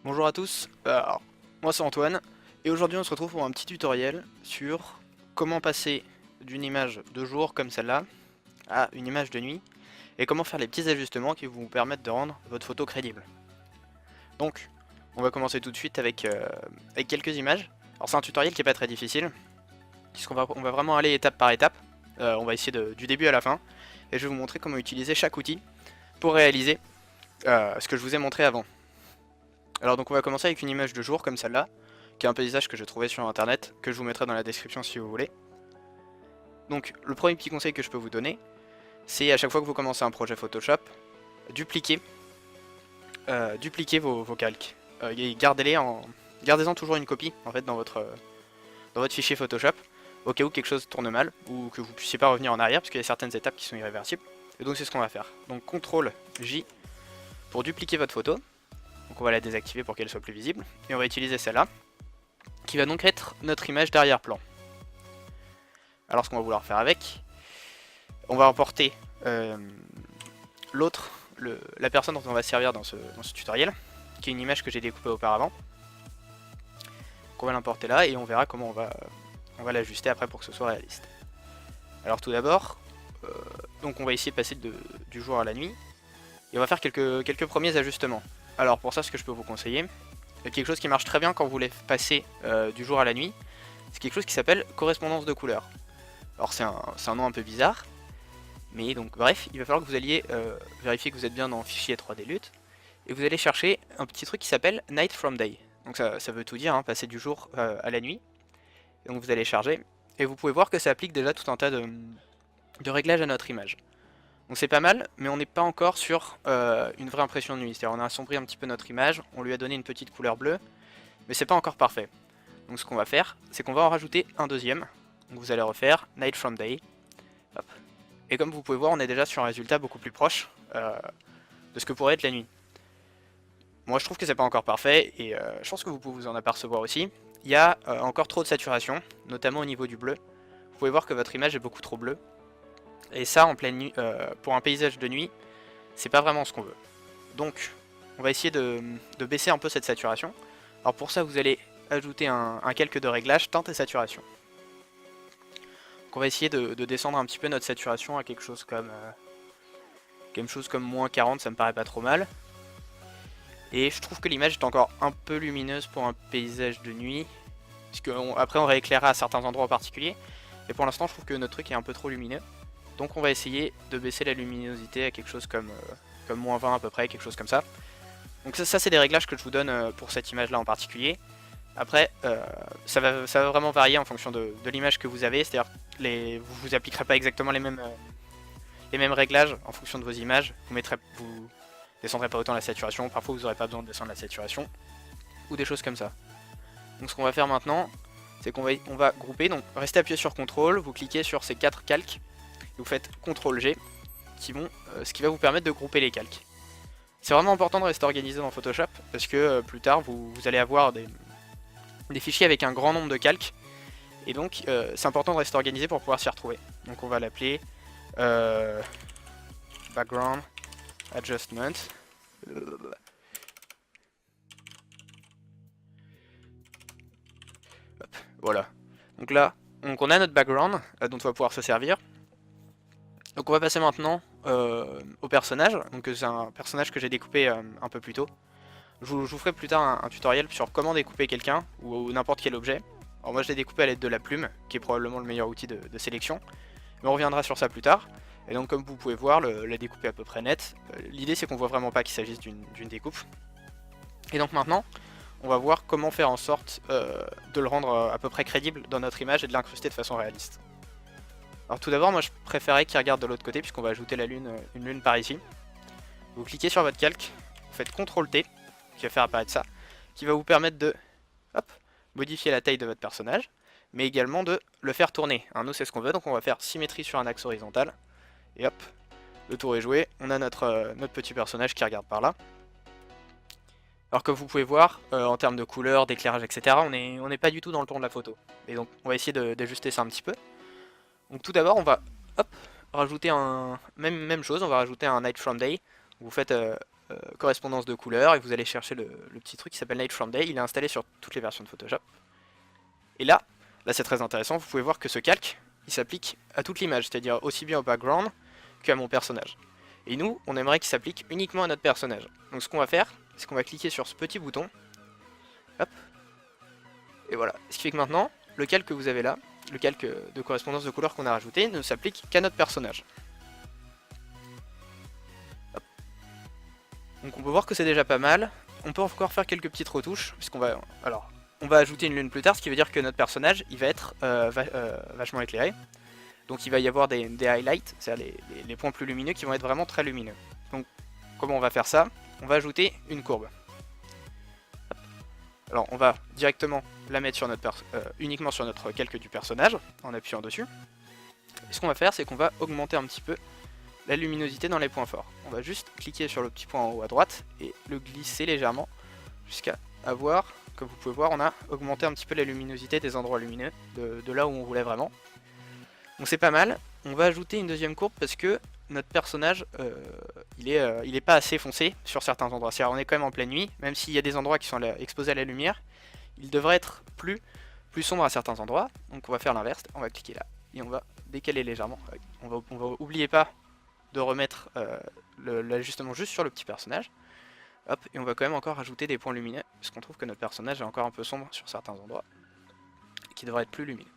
Bonjour à tous, alors, moi c'est Antoine, et aujourd'hui on se retrouve pour un petit tutoriel sur comment passer d'une image de jour comme celle-là à une image de nuit, et comment faire les petits ajustements qui vous permettent de rendre votre photo crédible. Donc, on va commencer tout de suite avec quelques images. Alors c'est un tutoriel qui n'est pas très difficile, puisqu'on va vraiment aller étape par étape. On va essayer du début à la fin, et je vais vous montrer comment utiliser chaque outil pour réaliser ce que je vous ai montré avant. Alors donc on va commencer avec une image de jour comme celle-là, qui est un paysage que j'ai trouvé sur internet, que je vous mettrai dans la description si vous voulez. Donc le premier petit conseil que je peux vous donner, c'est à chaque fois que vous commencez un projet Photoshop, dupliquez, dupliquez vos calques. Et gardez-en toujours une copie en fait dans votre fichier Photoshop, au cas où quelque chose tourne mal, ou que vous puissiez pas revenir en arrière, parce qu'il y a certaines étapes qui sont irréversibles. Et donc c'est ce qu'on va faire. Donc CTRL J pour dupliquer votre photo. Donc on va la désactiver pour qu'elle soit plus visible. Et on va utiliser celle-là, qui va donc être notre image d'arrière-plan. Alors ce qu'on va vouloir faire avec, on va importer la personne dont on va servir dans ce tutoriel, qui est une image que j'ai découpée auparavant. Donc on va l'importer là et on verra comment on va l'ajuster après pour que ce soit réaliste. Alors tout d'abord, donc on va essayer de passer du jour à la nuit, et on va faire quelques premiers ajustements. Alors pour ça, ce que je peux vous conseiller, quelque chose qui marche très bien quand vous voulez passer du jour à la nuit, c'est quelque chose qui s'appelle correspondance de couleurs. Alors c'est un nom un peu bizarre, mais donc bref, il va falloir que vous alliez vérifier que vous êtes bien dans fichier 3D LUT, et vous allez chercher un petit truc qui s'appelle Night from Day. Donc ça veut tout dire, hein, passer du jour à la nuit. Et donc vous allez charger, et vous pouvez voir que ça applique déjà tout un tas de réglages à notre image. Donc c'est pas mal, mais on n'est pas encore sur une vraie impression de nuit. C'est-à-dire on a assombri un petit peu notre image, on lui a donné une petite couleur bleue, mais c'est pas encore parfait. Donc ce qu'on va faire, c'est qu'on va en rajouter un deuxième. Donc vous allez refaire Night from Day. Hop. Et comme vous pouvez voir, on est déjà sur un résultat beaucoup plus proche de ce que pourrait être la nuit. Moi je trouve que c'est pas encore parfait, et je pense que vous pouvez vous en apercevoir aussi. Il y a encore trop de saturation, notamment au niveau du bleu. Vous pouvez voir que votre image est beaucoup trop bleue. Et ça, en pleine nuit, pour un paysage de nuit, c'est pas vraiment ce qu'on veut. Donc, on va essayer de baisser un peu cette saturation. Alors pour ça, vous allez ajouter un calque de réglage teinte et saturation. Donc on va essayer de descendre un petit peu notre saturation à quelque chose comme moins 40, ça me paraît pas trop mal. Et je trouve que l'image est encore un peu lumineuse pour un paysage de nuit. Après on rééclairera à certains endroits en particulier. Et pour l'instant, je trouve que notre truc est un peu trop lumineux. Donc on va essayer de baisser la luminosité à quelque chose comme moins 20 à peu près, quelque chose comme ça. Donc ça c'est des réglages que je vous donne pour cette image là en particulier. Après ça va vraiment varier en fonction de l'image que vous avez, c'est-à-dire vous appliquerez pas exactement les mêmes réglages en fonction de vos images. Vous descendrez pas autant la saturation, parfois vous n'aurez pas besoin de descendre la saturation, ou des choses comme ça. Donc ce qu'on va faire maintenant, c'est qu'on va grouper, donc restez appuyé sur CTRL, vous cliquez sur ces 4 calques, vous faites CTRL G, ce qui va vous permettre de grouper les calques. C'est vraiment important de rester organisé dans Photoshop, parce que plus tard vous allez avoir des fichiers avec un grand nombre de calques, et donc c'est important de rester organisé pour pouvoir s'y retrouver. Donc on va l'appeler Background Adjustment. Hop, voilà. Donc là, on a notre background dont on va pouvoir se servir. Donc on va passer maintenant au personnage. Donc c'est un personnage que j'ai découpé un peu plus tôt. Je vous ferai plus tard un tutoriel sur comment découper quelqu'un ou n'importe quel objet. Alors moi je l'ai découpé à l'aide de la plume, qui est probablement le meilleur outil de sélection. Mais on reviendra sur ça plus tard. Et donc comme vous pouvez voir, la découpe est à peu près nette. L'idée c'est qu'on voit vraiment pas qu'il s'agisse d'une découpe. Et donc maintenant, on va voir comment faire en sorte de le rendre à peu près crédible dans notre image et de l'incruster de façon réaliste. Alors tout d'abord, moi je préférais qu'il regarde de l'autre côté puisqu'on va ajouter une lune par ici. Vous cliquez sur votre calque, vous faites CTRL T, qui va faire apparaître ça, qui va vous permettre de modifier la taille de votre personnage, mais également de le faire tourner. Nous c'est ce qu'on veut, donc on va faire symétrie sur un axe horizontal, et hop, le tour est joué, on a notre petit personnage qui regarde par là. Alors comme vous pouvez voir, en termes de couleurs, d'éclairage, etc., on n'est pas du tout dans le ton de la photo. Et donc on va essayer d'ajuster ça un petit peu. Donc tout d'abord on va rajouter même chose, on va rajouter un Night from Day. Vous faites correspondance de couleurs et vous allez chercher le petit truc qui s'appelle Night from Day. Il est installé sur toutes les versions de Photoshop. Et là c'est très intéressant, vous pouvez voir que ce calque, il s'applique à toute l'image, c'est-à-dire aussi bien au background qu'à mon personnage. Et nous, on aimerait qu'il s'applique uniquement à notre personnage. Donc ce qu'on va faire, c'est qu'on va cliquer sur ce petit bouton. Hop. Et voilà. Ce qui fait que maintenant, le calque que vous avez là, le calque de correspondance de couleurs qu'on a rajouté, ne s'applique qu'à notre personnage. Hop. Donc on peut voir que c'est déjà pas mal. On peut encore faire quelques petites retouches, puisqu'on va... Alors, on va ajouter une lune plus tard, ce qui veut dire que notre personnage, il va être vachement éclairé. Donc il va y avoir des highlights, c'est-à-dire les points plus lumineux qui vont être vraiment très lumineux. Donc comment on va faire ça? On va ajouter une courbe. Hop. Alors on va directement la mettre sur notre uniquement sur notre calque du personnage, en appuyant dessus. Et ce qu'on va faire, c'est qu'on va augmenter un petit peu la luminosité dans les points forts. On va juste cliquer sur le petit point en haut à droite et le glisser légèrement jusqu'à avoir, comme vous pouvez voir, on a augmenté un petit peu la luminosité des endroits lumineux, de là où on voulait vraiment. Donc c'est pas mal. On va ajouter une deuxième courbe parce que notre personnage, il est pas assez foncé sur certains endroits. C'est-à-dire on est quand même en pleine nuit, même s'il y a des endroits qui sont exposés à la lumière, il devrait être plus sombre à certains endroits. Donc on va faire l'inverse, on va cliquer là et on va décaler légèrement. On va oubliez pas de remettre l'ajustement juste sur le petit personnage. Hop, et on va quand même encore ajouter des points lumineux, parce qu'on trouve que notre personnage est encore un peu sombre sur certains endroits, qui devrait être plus lumineux.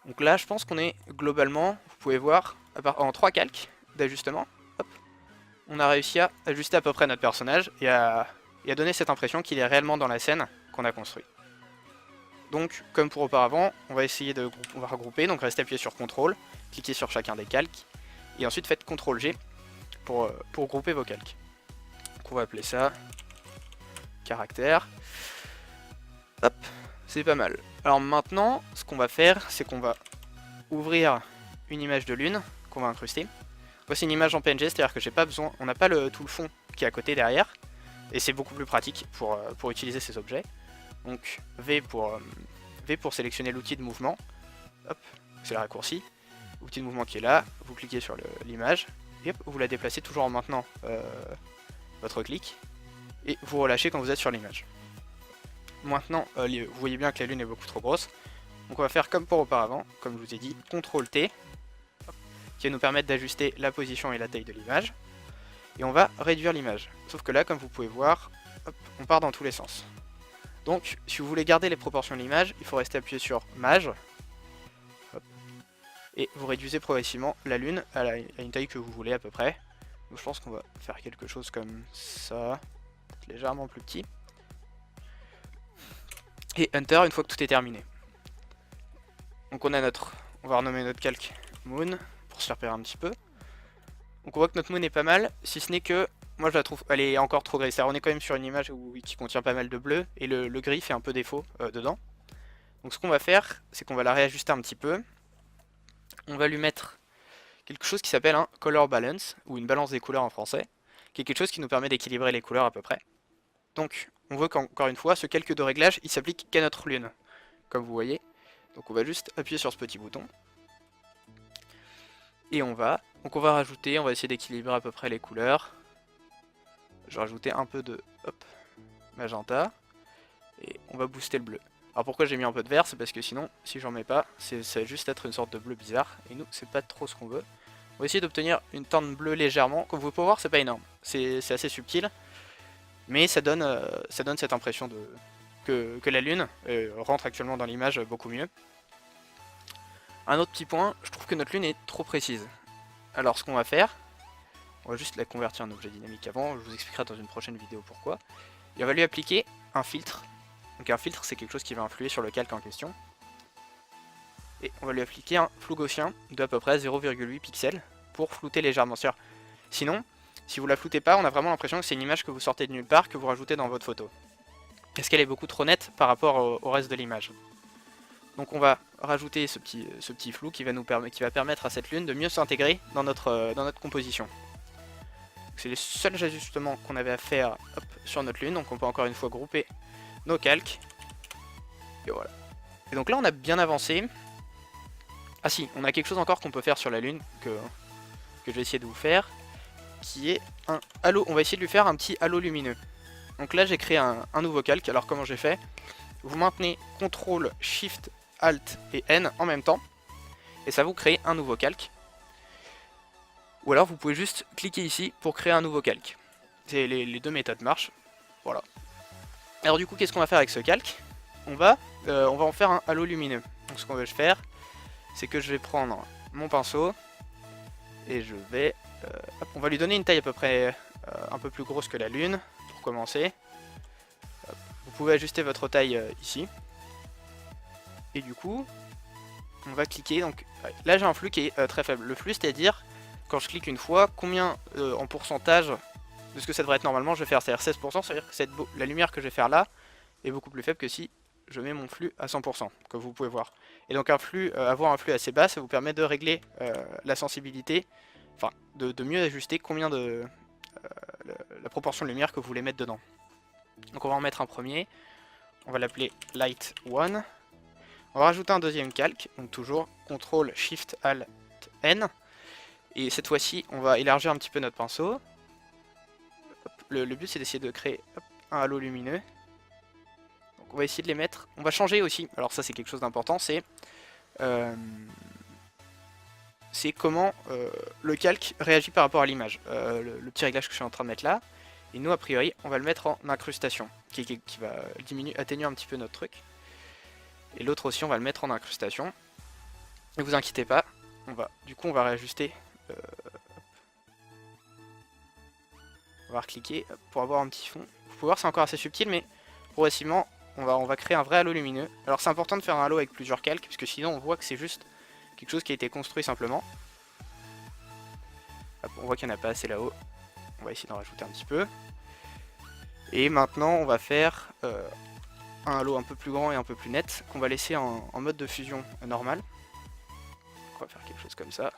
Donc là, je pense qu'on est globalement, vous pouvez voir, en 3 calques d'ajustement, on a réussi à ajuster à peu près notre personnage et à donner cette impression qu'il est réellement dans la scène qu'on a construit. Donc, comme pour auparavant, on va essayer de regrouper, donc restez appuyé sur CTRL, cliquez sur chacun des calques, et ensuite faites CTRL-G pour grouper vos calques. Donc on va appeler ça caractère. Hop, c'est pas mal. Alors maintenant, ce qu'on va faire, c'est qu'on va ouvrir une image de lune qu'on va incruster. Voici une image en PNG, c'est-à-dire que j'ai pas besoin, on n'a pas tout le fond qui est à côté derrière, et c'est beaucoup plus pratique pour utiliser ces objets. Donc V pour sélectionner l'outil de mouvement. Hop, c'est le raccourci. Outil de mouvement qui est là, vous cliquez sur l'image, et hop, vous la déplacez toujours en maintenant votre clic, et vous relâchez quand vous êtes sur l'image. Maintenant, vous voyez bien que la lune est beaucoup trop grosse, donc on va faire comme pour auparavant, comme je vous ai dit, CTRL-T, qui va nous permettre d'ajuster la position et la taille de l'image, et on va réduire l'image. Sauf que là, comme vous pouvez voir, hop, on part dans tous les sens. Donc, si vous voulez garder les proportions de l'image, il faut rester appuyé sur Maj, hop, et vous réduisez progressivement la lune à une taille que vous voulez à peu près. Donc je pense qu'on va faire quelque chose comme ça, légèrement plus petit. Et Enter une fois que tout est terminé. Donc on va renommer notre calque Moon pour se faire repérer un petit peu. Donc on voit que notre Moon est pas mal, si ce n'est que moi je la trouve, elle est encore trop grise. On est quand même sur une image qui contient pas mal de bleu et le gris fait un peu défaut dedans. Donc ce qu'on va faire, c'est qu'on va la réajuster un petit peu. On va lui mettre quelque chose qui s'appelle un color balance, ou une balance des couleurs en français, qui est quelque chose qui nous permet d'équilibrer les couleurs à peu près. Donc on voit qu'encore une fois, ce calque de réglage, il s'applique qu'à notre lune, comme vous voyez. Donc on va juste appuyer sur ce petit bouton. Et on va rajouter, on va essayer d'équilibrer à peu près les couleurs. Je vais rajouter un peu de magenta, et on va booster le bleu. Alors pourquoi j'ai mis un peu de vert, c'est parce que sinon, si j'en mets pas, ça va juste être une sorte de bleu bizarre, et nous, c'est pas trop ce qu'on veut. On va essayer d'obtenir une teinte bleue légèrement, comme vous pouvez voir, c'est pas énorme, c'est assez subtil, mais ça donne cette impression que la lune rentre actuellement dans l'image beaucoup mieux. Un autre petit point, je trouve que notre lune est trop précise. Alors ce qu'on va faire, on va juste la convertir en objet dynamique avant, je vous expliquerai dans une prochaine vidéo pourquoi. Et on va lui appliquer un filtre. Donc un filtre, c'est quelque chose qui va influer sur le calque en question. Et on va lui appliquer un flou gaussien de à peu près 0,8 pixels pour flouter légèrement. Sinon, si vous la floutez pas, on a vraiment l'impression que c'est une image que vous sortez de nulle part, que vous rajoutez dans votre photo. Parce qu'elle est beaucoup trop nette par rapport au reste de l'image. Donc on va rajouter ce petit flou qui va permettre à cette lune de mieux s'intégrer dans notre composition. C'est les seuls ajustements qu'on avait à faire sur notre lune, donc on peut encore une fois grouper nos calques. Et voilà. Et donc là on a bien avancé. Ah si, on a quelque chose encore qu'on peut faire sur la lune, que je vais essayer de vous faire. qui est un halo. On va essayer de lui faire un petit halo lumineux. Donc là j'ai créé un nouveau calque. Alors comment j'ai fait? Vous maintenez CTRL, SHIFT, ALT et N en même temps. Et ça vous crée un nouveau calque. Ou alors vous pouvez juste cliquer ici pour créer un nouveau calque. Les deux méthodes marchent. Voilà. Alors du coup qu'est-ce qu'on va faire avec ce calque? On va en faire un halo lumineux. Donc ce qu'on va faire, c'est que je vais prendre mon pinceau et je vais... on va lui donner une taille à peu près un peu plus grosse que la lune pour commencer. Vous pouvez ajuster votre taille ici. Et du coup, on va cliquer. Donc là j'ai un flux qui est très faible. Le flux, c'est-à-dire quand je clique une fois, combien en pourcentage de ce que ça devrait être normalement je vais faire. C'est-à-dire 16%, c'est-à-dire que la lumière que je vais faire là est beaucoup plus faible que si je mets mon flux à 100%, comme vous pouvez voir. Et donc avoir un flux assez bas, ça vous permet de régler la sensibilité, enfin de mieux ajuster combien la proportion de lumière que vous voulez mettre dedans. Donc on va en mettre un premier, on va l'appeler Light 1. On va rajouter un deuxième calque, donc toujours CTRL SHIFT ALT N. Et cette fois-ci, on va élargir un petit peu notre pinceau. Le but c'est d'essayer de créer un halo lumineux. Donc on va essayer de les mettre. On va changer aussi, alors ça c'est quelque chose d'important, c'est comment le calque réagit par rapport à l'image. Le petit réglage que je suis en train de mettre là. Et nous a priori, on va le mettre en incrustation, qui va atténuer un petit peu notre truc. Et l'autre aussi, on va le mettre en incrustation. Ne vous inquiétez pas, du coup on va réajuster. On va recliquer pour avoir un petit fond. Vous pouvez voir c'est encore assez subtil, mais progressivement on va créer un vrai halo lumineux. Alors c'est important de faire un halo avec plusieurs calques, parce que sinon on voit que c'est juste quelque chose qui a été construit simplement. Hop, on voit qu'il n'y en a pas assez là-haut. On va essayer d'en rajouter un petit peu. Et maintenant on va faire un halo un peu plus grand et un peu plus net, qu'on va laisser en mode de fusion normal. On va faire quelque chose comme ça.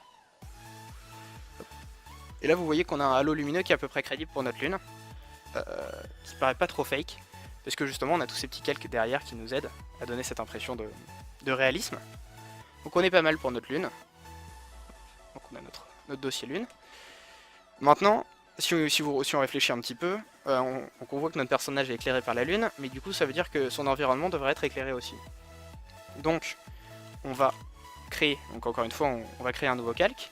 Et là vous voyez qu'on a un halo lumineux qui est à peu près crédible pour notre lune, qui paraît pas trop fake, parce que justement on a tous ces petits calques derrière qui nous aident à donner cette impression de réalisme. Donc on est pas mal pour notre lune. Donc on a notre dossier lune. Maintenant, si on réfléchit un petit peu, on voit que notre personnage est éclairé par la lune, mais du coup ça veut dire que son environnement devrait être éclairé aussi. Donc on va créer, donc encore une fois on va créer un nouveau calque,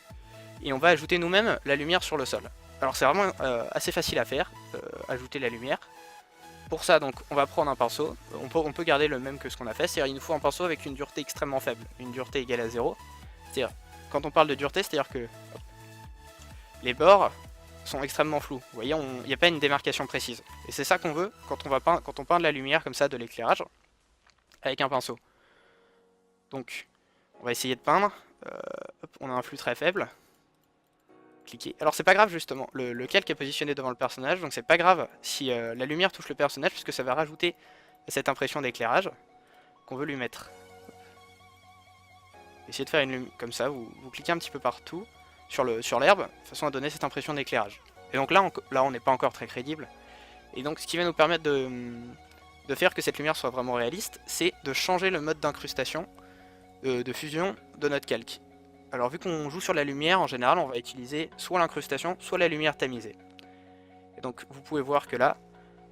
et on va ajouter nous-mêmes la lumière sur le sol. Alors c'est vraiment assez facile à faire, ajouter la lumière. Pour ça donc on va prendre un pinceau, on peut garder le même que ce qu'on a fait, c'est-à-dire il nous faut un pinceau avec une dureté extrêmement faible, une dureté égale à 0. C'est-à-dire, quand on parle de dureté, c'est-à-dire que les bords sont extrêmement flous. Vous voyez, il n'y a pas une démarcation précise. Et c'est ça qu'on veut quand on peint de la lumière comme ça, de l'éclairage, avec un pinceau. Donc, on va essayer de peindre. Hop, on a un flux très faible. Cliquez. Alors c'est pas grave justement, le calque est positionné devant le personnage, donc c'est pas grave si la lumière touche le personnage, puisque ça va rajouter cette impression d'éclairage qu'on veut lui mettre. Essayez de faire une lumière comme ça, vous cliquez un petit peu partout sur l'herbe, de façon à donner cette impression d'éclairage. Et donc là on n'est pas encore très crédible. Et donc ce qui va nous permettre de faire que cette lumière soit vraiment réaliste, c'est de changer le mode d'incrustation, de fusion de notre calque. Alors vu qu'on joue sur la lumière, en général on va utiliser soit l'incrustation, soit la lumière tamisée. Et donc vous pouvez voir que là,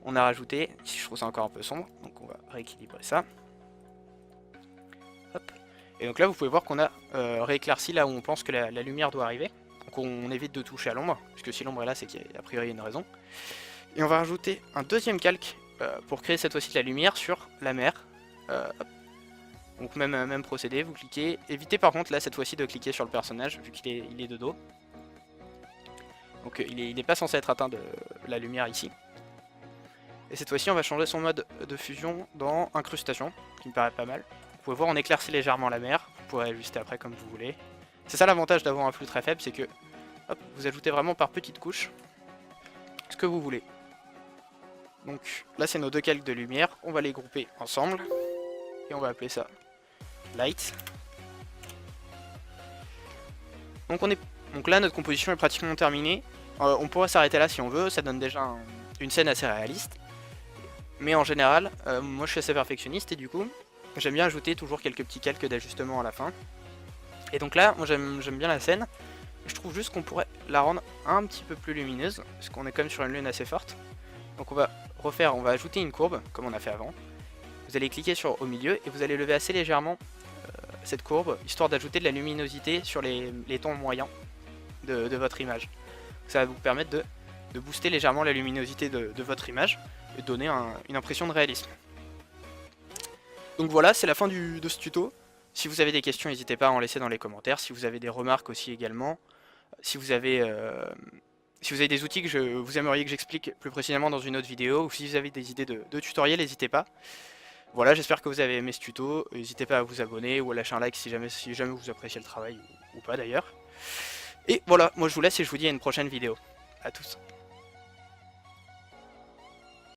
on a rajouté, si je trouve ça encore un peu sombre, donc on va rééquilibrer ça. Hop. Et donc là vous pouvez voir qu'on a rééclairci là où on pense que la lumière doit arriver. Donc on évite de toucher à l'ombre, puisque si l'ombre est là c'est qu'il y a a priori une raison. Et on va rajouter un deuxième calque pour créer cette fois-ci de la lumière sur la mer. Hop. Donc même procédé, vous cliquez. Évitez par contre là cette fois-ci de cliquer sur le personnage vu qu'il est de dos. Donc il n'est pas censé être atteint de la lumière ici. Et cette fois-ci on va changer son mode de fusion dans incrustation, qui me paraît pas mal. Vous pouvez voir on éclaircit légèrement la mer, vous pourrez ajuster après comme vous voulez. C'est ça l'avantage d'avoir un flux très faible, c'est que hop, vous ajoutez vraiment par petites couches ce que vous voulez. Donc là c'est nos deux calques de lumière, on va les grouper ensemble et on va appeler ça Light. Donc là notre composition est pratiquement terminée. On pourrait s'arrêter là si on veut, ça donne déjà une scène assez réaliste. Mais en général, moi je suis assez perfectionniste et du coup j'aime bien ajouter toujours quelques petits calques d'ajustement à la fin. Et donc là, moi j'aime bien la scène. je trouve juste qu'on pourrait la rendre un petit peu plus lumineuse, parce qu'on est quand même sur une lune assez forte. Donc on va ajouter une courbe, comme on a fait avant. Vous allez cliquer au milieu et vous allez lever assez légèrement cette courbe, histoire d'ajouter de la luminosité sur les tons moyens de votre image. Ça va vous permettre de booster légèrement la luminosité de votre image et donner une impression de réalisme. Donc voilà, c'est la fin de ce tuto. Si vous avez des questions, n'hésitez pas à en laisser dans les commentaires. Si vous avez des remarques aussi également. Si vous avez des outils que vous aimeriez que j'explique plus précisément dans une autre vidéo, ou si vous avez des idées de tutoriels, n'hésitez pas. Voilà, j'espère que vous avez aimé ce tuto. N'hésitez pas à vous abonner ou à lâcher un like si jamais vous appréciez le travail, ou pas d'ailleurs. Et voilà, moi je vous laisse et je vous dis à une prochaine vidéo. A tous.